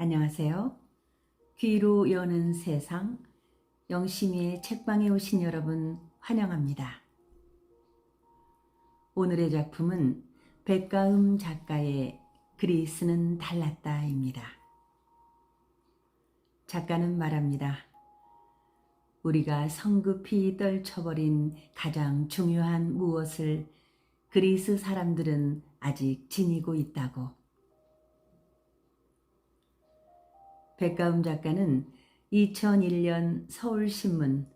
안녕하세요. 귀로 여는 세상, 영심이의 책방에 오신 여러분 환영합니다. 오늘의 작품은 백가음 작가의 그리스는 달랐다입니다. 작가는 말합니다. 우리가 성급히 떨쳐버린 가장 중요한 무엇을 그리스 사람들은 아직 지니고 있다고. 백가음 작가는 2001년 서울신문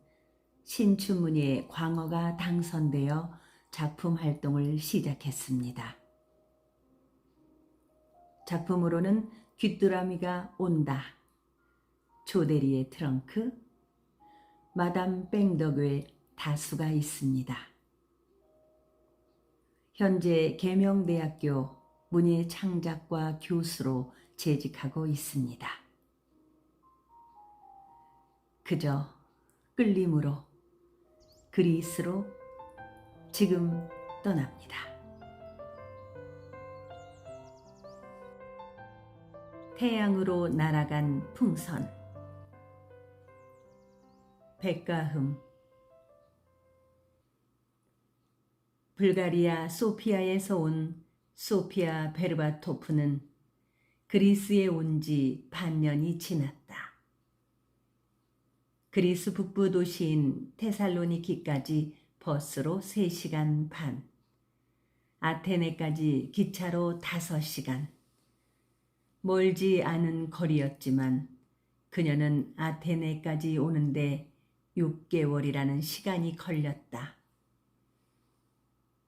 신춘문예 광어가 당선되어 작품 활동을 시작했습니다. 작품으로는 귀뚜라미가 온다, 조대리의 트렁크, 마담 뺑덕의 다수가 있습니다. 현재 계명대학교 문예창작과 교수로 재직하고 있습니다. 그저 끌림으로 그리스로 지금 떠납니다. 태양으로 날아간 풍선. 백가흠. 불가리아 소피아에서 온 소피아 베르바토프는 그리스에 온 지 반년이 지났다. 그리스 북부 도시인 테살로니키까지 버스로 3시간 반, 아테네까지 기차로 5시간. 멀지 않은 거리였지만 그녀는 아테네까지 오는데 6개월이라는 시간이 걸렸다.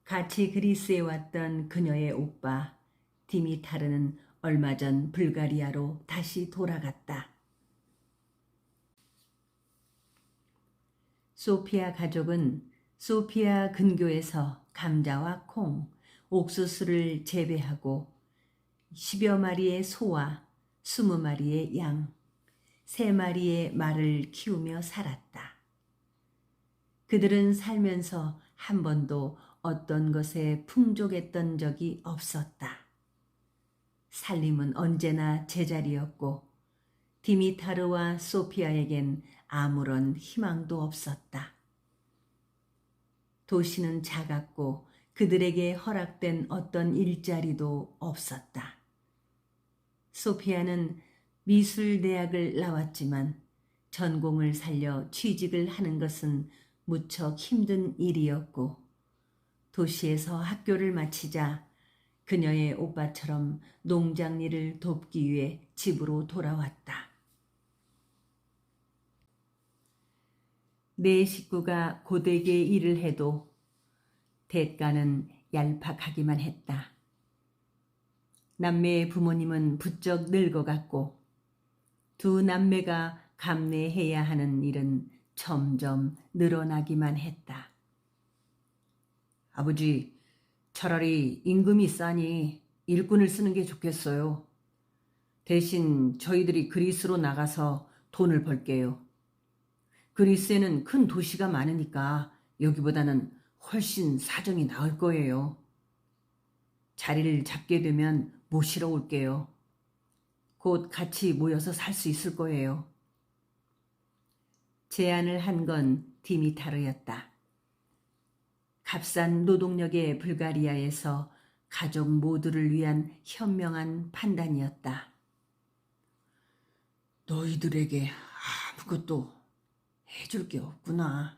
같이 그리스에 왔던 그녀의 오빠 디미타르는 얼마 전 불가리아로 다시 돌아갔다. 소피아 가족은 소피아 근교에서 감자와 콩, 옥수수를 재배하고 10여 마리의 소와 20마리의 양, 3마리의 말을 키우며 살았다. 그들은 살면서 한 번도 어떤 것에 풍족했던 적이 없었다. 살림은 언제나 제자리였고 디미타르와 소피아에겐 아무런 희망도 없었다. 도시는 작았고 그들에게 허락된 어떤 일자리도 없었다. 소피아는 미술대학을 나왔지만 전공을 살려 취직을 하는 것은 무척 힘든 일이었고 도시에서 학교를 마치자 그녀의 오빠처럼 농장 일을 돕기 위해 집으로 돌아왔다. 내 식구가 고되게 일을 해도 대가는 얄팍하기만 했다. 남매의 부모님은 부쩍 늙어갔고 2 남매가 감내해야 하는 일은 점점 늘어나기만 했다. 아버지, 차라리 임금이 싸니 일꾼을 쓰는 게 좋겠어요. 대신 저희들이 그리스로 나가서 돈을 벌게요. 그리스에는 큰 도시가 많으니까 여기보다는 훨씬 사정이 나을 거예요. 자리를 잡게 되면 모시러 올게요. 곧 같이 모여서 살 수 있을 거예요. 제안을 한 건 디미타르였다. 값싼 노동력의 불가리아에서 가족 모두를 위한 현명한 판단이었다. 너희들에게 아무것도 해줄 게 없구나.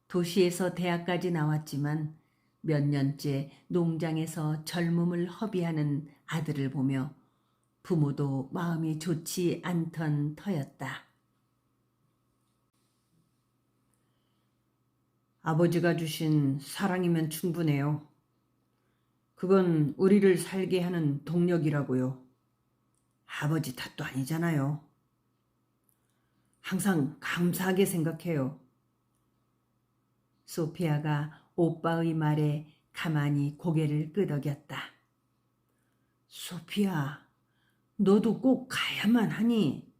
도시에서 대학까지 나왔지만 몇 년째 농장에서 젊음을 허비하는 아들을 보며 부모도 마음이 좋지 않던 터였다. 아버지가 주신 사랑이면 충분해요. 그건 우리를 살게 하는 동력이라고요. 아버지 탓도 아니잖아요. 항상 감사하게 생각해요. 소피아가 오빠의 말에 가만히 고개를 끄덕였다. 소피아, 너도 꼭 가야만 하니?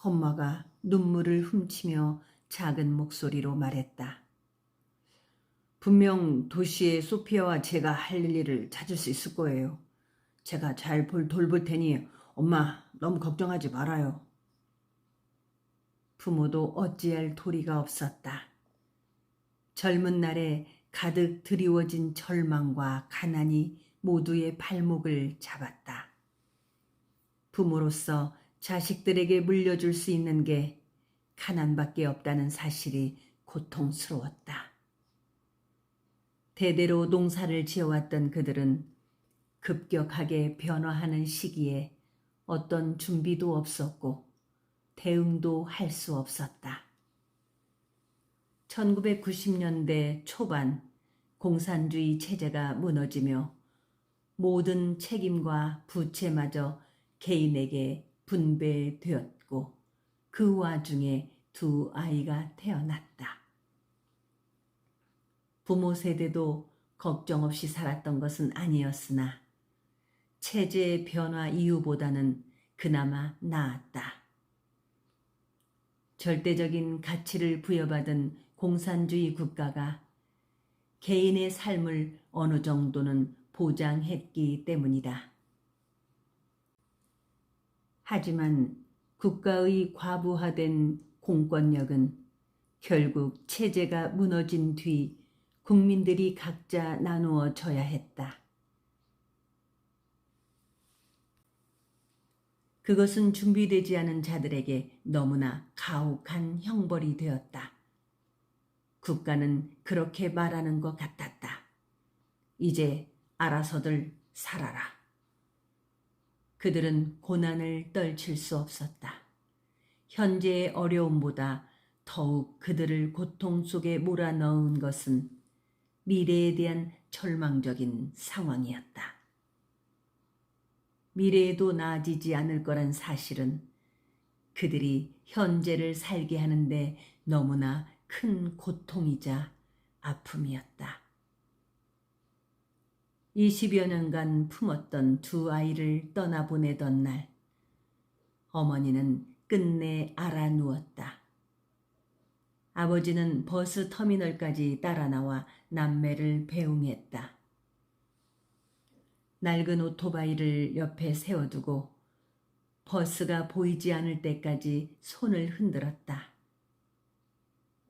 엄마가 눈물을 훔치며 작은 목소리로 말했다. 분명 도시에 소피아와 제가 할 일을 찾을 수 있을 거예요. 제가 잘 돌볼 테니 엄마 너무 걱정하지 말아요. 부모도 어찌할 도리가 없었다. 젊은 날에 가득 드리워진 절망과 가난이 모두의 발목을 잡았다. 부모로서 자식들에게 물려줄 수 있는 게 가난밖에 없다는 사실이 고통스러웠다. 대대로 농사를 지어왔던 그들은 급격하게 변화하는 시기에 어떤 준비도 없었고 대응도 할 수 없었다. 1990년대 초반 공산주의 체제가 무너지며 모든 책임과 부채마저 개인에게 분배되었고 그 와중에 두 아이가 태어났다. 부모 세대도 걱정 없이 살았던 것은 아니었으나 체제의 변화 이후보다는 그나마 나았다. 절대적인 가치를 부여받은 공산주의 국가가 개인의 삶을 어느 정도는 보장했기 때문이다. 하지만 국가의 과부하된 공권력은 결국 체제가 무너진 뒤 국민들이 각자 나누어져야 했다. 그것은 준비되지 않은 자들에게 너무나 가혹한 형벌이 되었다. 국가는 그렇게 말하는 것 같았다. 이제 알아서들 살아라. 그들은 고난을 떨칠 수 없었다. 현재의 어려움보다 더욱 그들을 고통 속에 몰아넣은 것은 미래에 대한 절망적인 상황이었다. 미래에도 나아지지 않을 거란 사실은 그들이 현재를 살게 하는데 너무나 큰 고통이자 아픔이었다. 20여 년간 품었던 두 아이를 떠나보내던 날, 어머니는 끝내 알아누웠다. 아버지는 버스 터미널까지 따라 나와 남매를 배웅했다. 낡은 오토바이를 옆에 세워두고 버스가 보이지 않을 때까지 손을 흔들었다.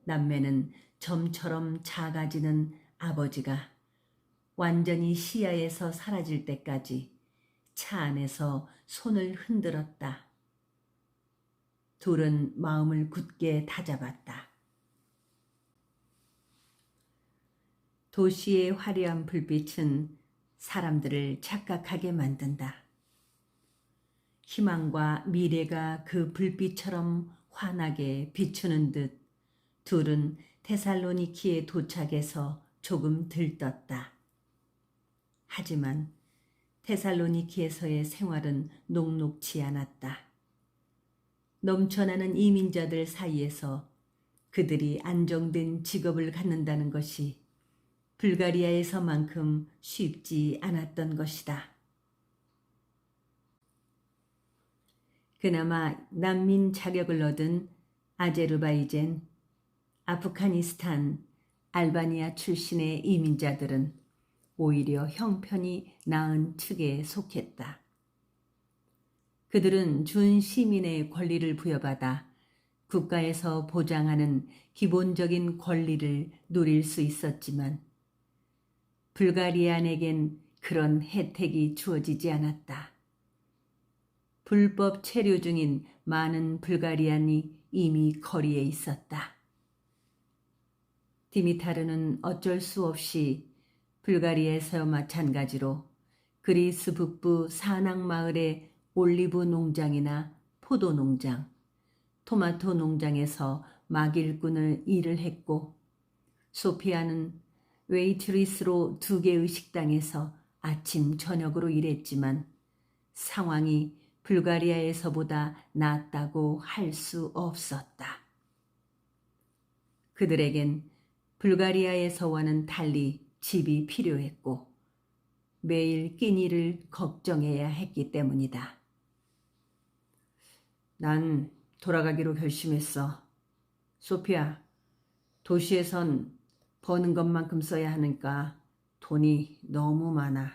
남매는 점처럼 작아지는 아버지가 완전히 시야에서 사라질 때까지 차 안에서 손을 흔들었다. 둘은 마음을 굳게 다잡았다. 도시의 화려한 불빛은 사람들을 착각하게 만든다. 희망과 미래가 그 불빛처럼 환하게 비추는 듯 둘은 테살로니키에 도착해서 조금 들떴다. 하지만 테살로니키에서의 생활은 녹록지 않았다. 넘쳐나는 이민자들 사이에서 그들이 안정된 직업을 갖는다는 것이 불가리아에서만큼 쉽지 않았던 것이다. 그나마 난민 자격을 얻은 아제르바이젠, 아프가니스탄, 알바니아 출신의 이민자들은 오히려 형편이 나은 측에 속했다. 그들은 준 시민의 권리를 부여받아 국가에서 보장하는 기본적인 권리를 누릴 수 있었지만 불가리안에겐 그런 혜택이 주어지지 않았다. 불법 체류 중인 많은 불가리안이 이미 거리에 있었다. 디미타르는 어쩔 수 없이 불가리아에서 마찬가지로 그리스 북부 사낙 마을의 올리브 농장이나 포도 농장, 토마토 농장에서 막일꾼을 일을 했고 소피아는 웨이트리스로 2개의 식당에서 아침 저녁으로 일했지만 상황이 불가리아에서보다 낫다고 할 수 없었다. 그들에겐 불가리아에서와는 달리 집이 필요했고 매일 끼니를 걱정해야 했기 때문이다. 난 돌아가기로 결심했어. 소피아, 도시에선 버는 것만큼 써야 하니까 돈이 너무 많아.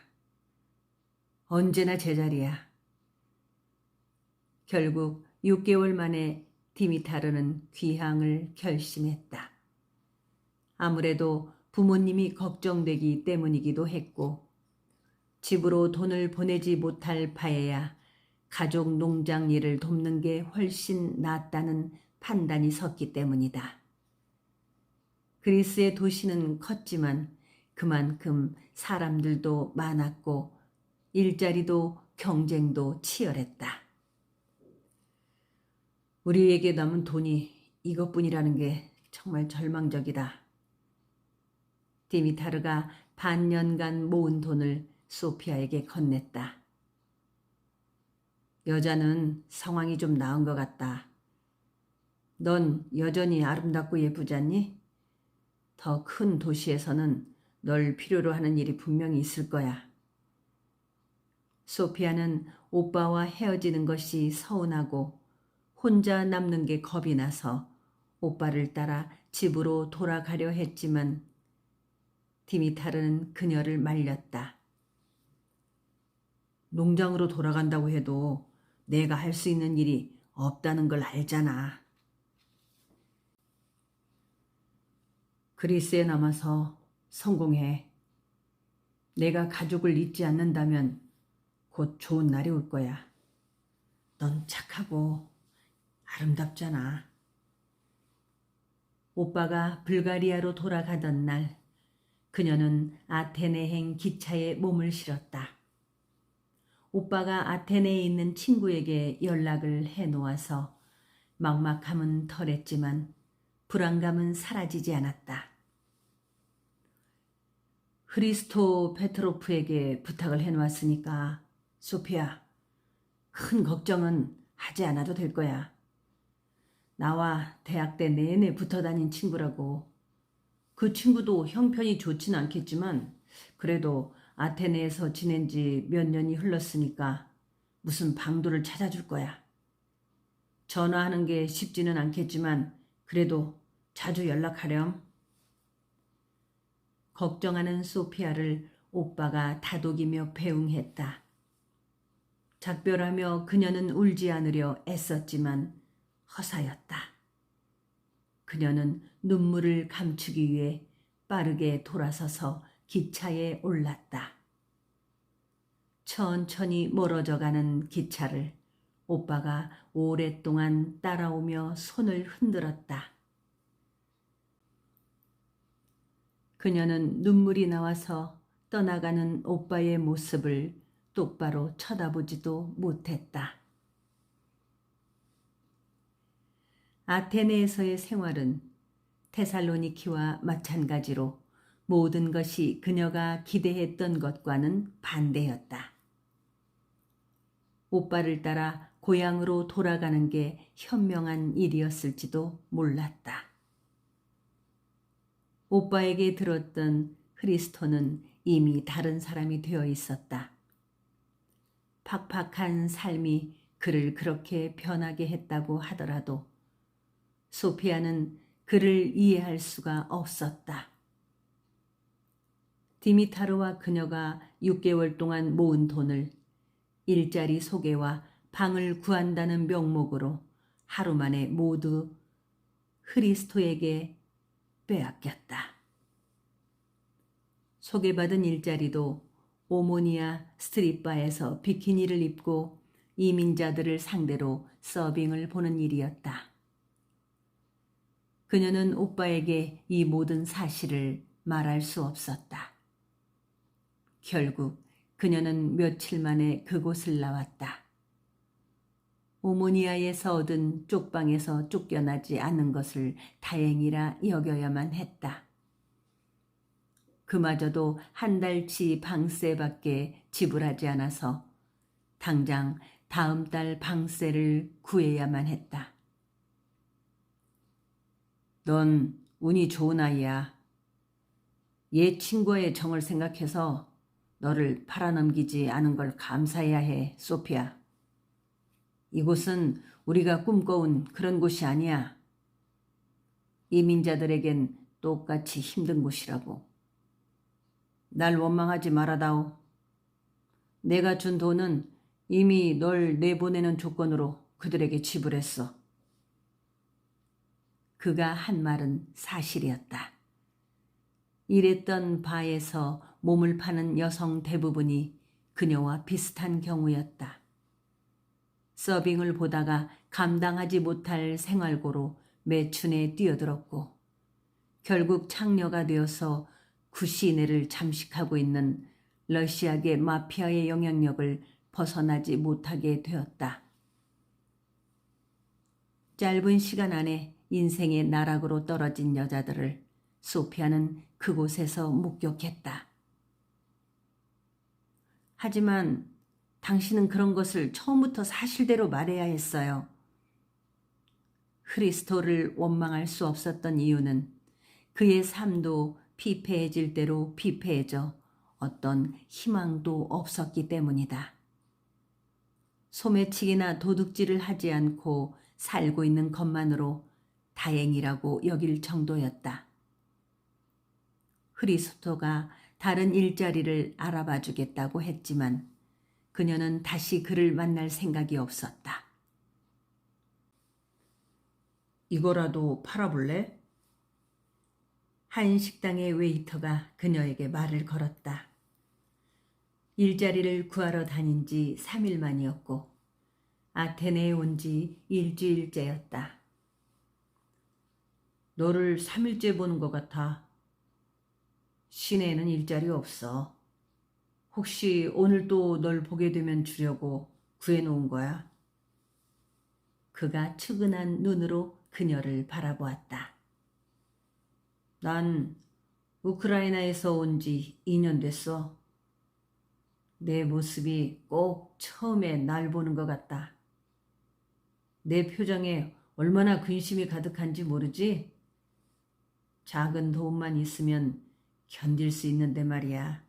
언제나 제자리야. 결국 6개월 만에 디미타르는 귀향을 결심했다. 아무래도 부모님이 걱정되기 때문이기도 했고 집으로 돈을 보내지 못할 바에야 가족 농장 일을 돕는 게 훨씬 낫다는 판단이 섰기 때문이다. 그리스의 도시는 컸지만 그만큼 사람들도 많았고 일자리도 경쟁도 치열했다. 우리에게 남은 돈이 이것뿐이라는 게 정말 절망적이다. 디미타르가 반년간 모은 돈을 소피아에게 건넸다. 여자는 상황이 좀 나은 것 같다. 넌 여전히 아름답고 예쁘잖니? 더 큰 도시에서는 널 필요로 하는 일이 분명히 있을 거야. 소피아는 오빠와 헤어지는 것이 서운하고 혼자 남는 게 겁이 나서 오빠를 따라 집으로 돌아가려 했지만 디미타르는 그녀를 말렸다. 농장으로 돌아간다고 해도 내가 할 수 있는 일이 없다는 걸 알잖아. 그리스에 남아서 성공해. 내가 가족을 잊지 않는다면 곧 좋은 날이 올 거야. 넌 착하고 아름답잖아. 오빠가 불가리아로 돌아가던 날 그녀는 아테네행 기차에 몸을 실었다. 오빠가 아테네에 있는 친구에게 연락을 해놓아서 막막함은 덜했지만 불안감은 사라지지 않았다. 흐리스토 페트로프에게 부탁을 해놓았으니까 소피아, 큰 걱정은 하지 않아도 될 거야. 나와 대학 때 내내 붙어 다닌 친구라고. 그 친구도 형편이 좋진 않겠지만 그래도 아테네에서 지낸 지 몇 년이 흘렀으니까 무슨 방도를 찾아줄 거야. 전화하는 게 쉽지는 않겠지만 그래도 자주 연락하렴. 걱정하는 소피아를 오빠가 다독이며 배웅했다. 작별하며 그녀는 울지 않으려 애썼지만 허사였다. 그녀는 눈물을 감추기 위해 빠르게 돌아서서 기차에 올랐다. 천천히 멀어져가는 기차를 오빠가 오랫동안 따라오며 손을 흔들었다. 그녀는 눈물이 나와서 떠나가는 오빠의 모습을 똑바로 쳐다보지도 못했다. 아테네에서의 생활은 테살로니키와 마찬가지로 모든 것이 그녀가 기대했던 것과는 반대였다. 오빠를 따라 고향으로 돌아가는 게 현명한 일이었을지도 몰랐다. 오빠에게 들었던 흐리스토는 이미 다른 사람이 되어 있었다. 팍팍한 삶이 그를 그렇게 변하게 했다고 하더라도 소피아는 그를 이해할 수가 없었다. 디미타르와 그녀가 6개월 동안 모은 돈을 일자리 소개와 방을 구한다는 명목으로 하루 만에 모두 흐리스토에게 빼앗겼다. 소개받은 일자리도 오모니아 스트릿바에서 비키니를 입고 이민자들을 상대로 서빙을 보는 일이었다. 그녀는 오빠에게 이 모든 사실을 말할 수 없었다. 결국 그녀는 며칠 만에 그곳을 나왔다. 오모니아에서 얻은 쪽방에서 쫓겨나지 않는 것을 다행이라 여겨야만 했다. 그마저도 한 달치 방세밖에 지불하지 않아서 당장 다음 달 방세를 구해야만 했다. 넌 운이 좋은 아이야. 옛 친구의 정을 생각해서 너를 팔아넘기지 않은 걸 감사해야 해, 소피아. 이곳은 우리가 꿈꿔온 그런 곳이 아니야. 이민자들에겐 똑같이 힘든 곳이라고. 날 원망하지 말아다오. 내가 준 돈은 이미 널 내보내는 조건으로 그들에게 지불했어. 그가 한 말은 사실이었다. 일했던 바에서 몸을 파는 여성 대부분이 그녀와 비슷한 경우였다. 서빙을 보다가 감당하지 못할 생활고로 매춘에 뛰어들었고 결국 창녀가 되어서 구시내를 잠식하고 있는 러시아계 마피아의 영향력을 벗어나지 못하게 되었다. 짧은 시간 안에 인생의 나락으로 떨어진 여자들을 소피아는 그곳에서 목격했다. 하지만 당신은 그런 것을 처음부터 사실대로 말해야 했어요. 크리스토를 원망할 수 없었던 이유는 그의 삶도 피폐해질 대로 피폐해져 어떤 희망도 없었기 때문이다. 소매치기나 도둑질을 하지 않고 살고 있는 것만으로 다행이라고 여길 정도였다. 크리스토가 다른 일자리를 알아봐 주겠다고 했지만 그녀는 다시 그를 만날 생각이 없었다. 이거라도 팔아볼래? 한 식당의 웨이터가 그녀에게 말을 걸었다. 일자리를 구하러 다닌 지 3일 만이었고 아테네에 온 지 일주일째였다. 너를 3일째 보는 것 같아. 시내에는 일자리 없어. 혹시 오늘 또 널 보게 되면 주려고 구해놓은 거야? 그가 측은한 눈으로 그녀를 바라보았다. 난 우크라이나에서 온 지 2년 됐어. 내 모습이 꼭 처음에 날 보는 것 같다. 내 표정에 얼마나 근심이 가득한지 모르지? 작은 도움만 있으면 견딜 수 있는데 말이야.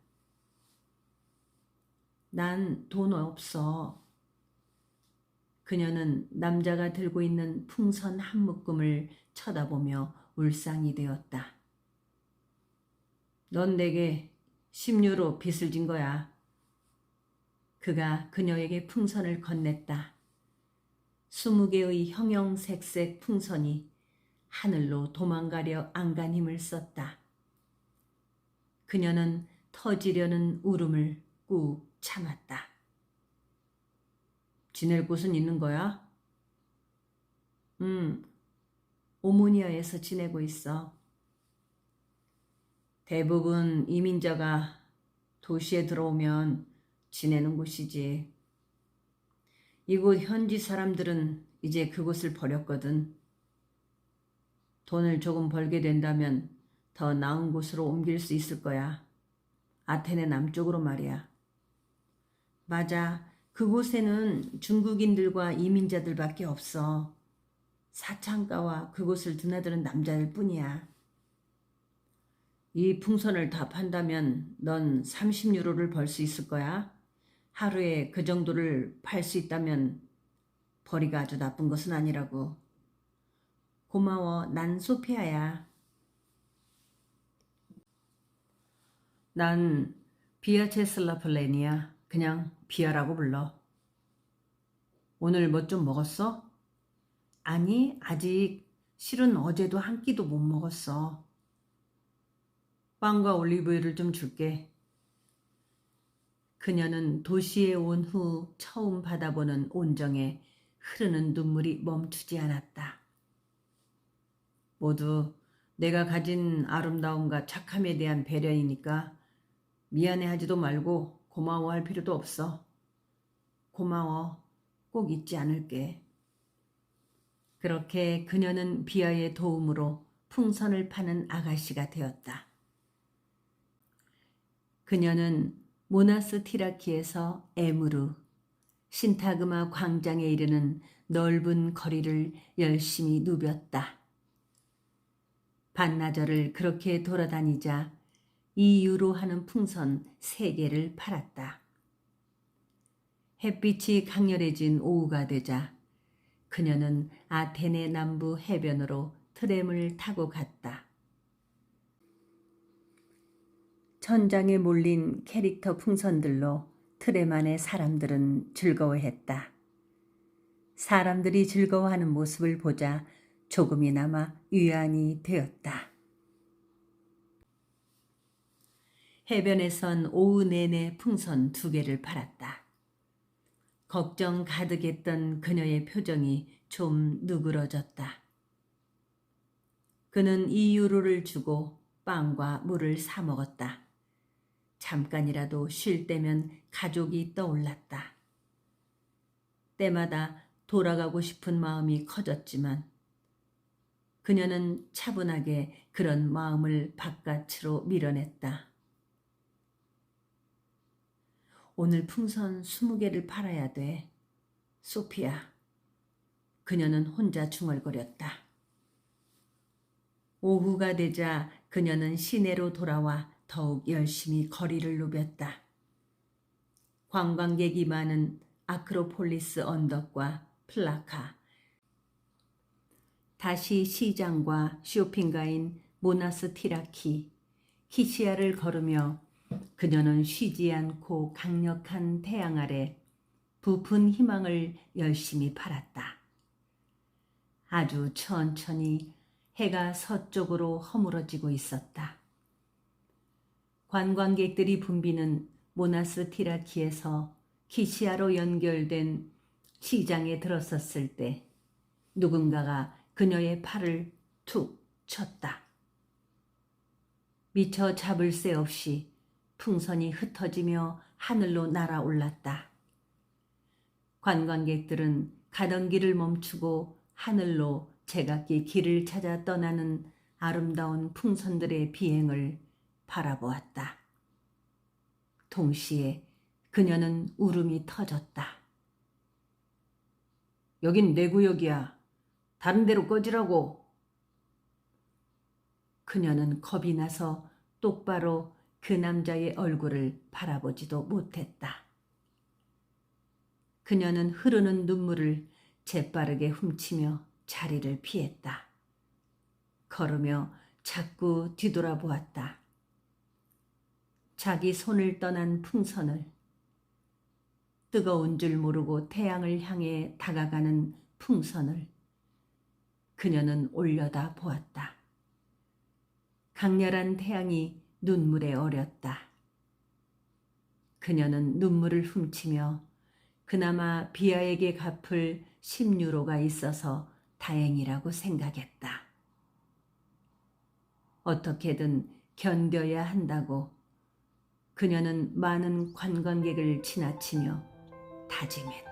난 돈 없어. 그녀는 남자가 들고 있는 풍선 한 묶음을 쳐다보며 울상이 되었다. 넌 내게 10유로 빚을 진 거야. 그가 그녀에게 풍선을 건넸다. 20개의 형형색색 풍선이 하늘로 도망가려 안간 힘을 썼다. 그녀는 터지려는 울음을 꾹 참았다. 지낼 곳은 있는 거야? 오모니아에서 지내고 있어. 대부분 이민자가 도시에 들어오면 지내는 곳이지. 이곳 현지 사람들은 이제 그곳을 버렸거든. 돈을 조금 벌게 된다면 더 나은 곳으로 옮길 수 있을 거야. 아테네 남쪽으로 말이야. 맞아. 그곳에는 중국인들과 이민자들밖에 없어. 사창가와 그곳을 드나드는 남자들 뿐이야. 이 풍선을 다 판다면 넌 30유로를 벌 수 있을 거야. 하루에 그 정도를 팔 수 있다면 벌이가 아주 나쁜 것은 아니라고. 고마워. 난 소피아야. 난 비아체슬라플레니야. 그냥 비아라고 불러. 오늘 뭐 좀 먹었어? 아니, 아직. 실은 어제도 한 끼도 못 먹었어. 빵과 올리브유를 좀 줄게. 그녀는 도시에 온 후 처음 받아보는 온정에 흐르는 눈물이 멈추지 않았다. 모두 내가 가진 아름다움과 착함에 대한 배려이니까 미안해하지도 말고 고마워할 필요도 없어. 고마워. 꼭 잊지 않을게. 그렇게 그녀는 비아의 도움으로 풍선을 파는 아가씨가 되었다. 그녀는 모나스티라키에서 에무르, 신타그마 광장에 이르는 넓은 거리를 열심히 누볐다. 반나절을 그렇게 돌아다니자 2유로 하는 풍선 3개를 팔았다. 햇빛이 강렬해진 오후가 되자 그녀는 아테네 남부 해변으로 트램을 타고 갔다. 천장에 몰린 캐릭터 풍선들로 트레만의 사람들은 즐거워했다. 사람들이 즐거워하는 모습을 보자 조금이나마 위안이 되었다. 해변에선 오후 내내 풍선 2개를 팔았다. 걱정 가득했던 그녀의 표정이 좀 누그러졌다. 그는 2유로를 주고 빵과 물을 사 먹었다. 잠깐이라도 쉴 때면 가족이 떠올랐다. 때마다 돌아가고 싶은 마음이 커졌지만 그녀는 차분하게 그런 마음을 바깥으로 밀어냈다. 오늘 풍선 20개를 팔아야 돼. 소피야. 그녀는 혼자 중얼거렸다. 오후가 되자 그녀는 시내로 돌아와 더욱 열심히 거리를 누볐다. 관광객이 많은 아크로폴리스 언덕과 플라카, 다시 시장과 쇼핑가인 모나스티라키, 키시아를 걸으며 그녀는 쉬지 않고 강력한 태양 아래 부푼 희망을 열심히 팔았다. 아주 천천히 해가 서쪽으로 허물어지고 있었다. 관광객들이 붐비는 모나스티라키에서 키시아로 연결된 시장에 들어섰을 때 누군가가 그녀의 팔을 툭 쳤다. 미처 잡을 새 없이 풍선이 흩어지며 하늘로 날아올랐다. 관광객들은 가던 길을 멈추고 하늘로 제각기 길을 찾아 떠나는 아름다운 풍선들의 비행을 바라보았다. 동시에 그녀는 울음이 터졌다. 여긴 내 구역이야. 다른 데로 꺼지라고. 그녀는 겁이 나서 똑바로 그 남자의 얼굴을 바라보지도 못했다. 그녀는 흐르는 눈물을 재빠르게 훔치며 자리를 피했다. 걸으며 자꾸 뒤돌아보았다. 자기 손을 떠난 풍선을, 뜨거운 줄 모르고 태양을 향해 다가가는 풍선을 그녀는 올려다 보았다. 강렬한 태양이 눈물에 어렸다. 그녀는 눈물을 훔치며 그나마 비아에게 갚을 10유로가 있어서 다행이라고 생각했다. 어떻게든 견뎌야 한다고 그녀는 많은 관광객을 지나치며 다짐했다.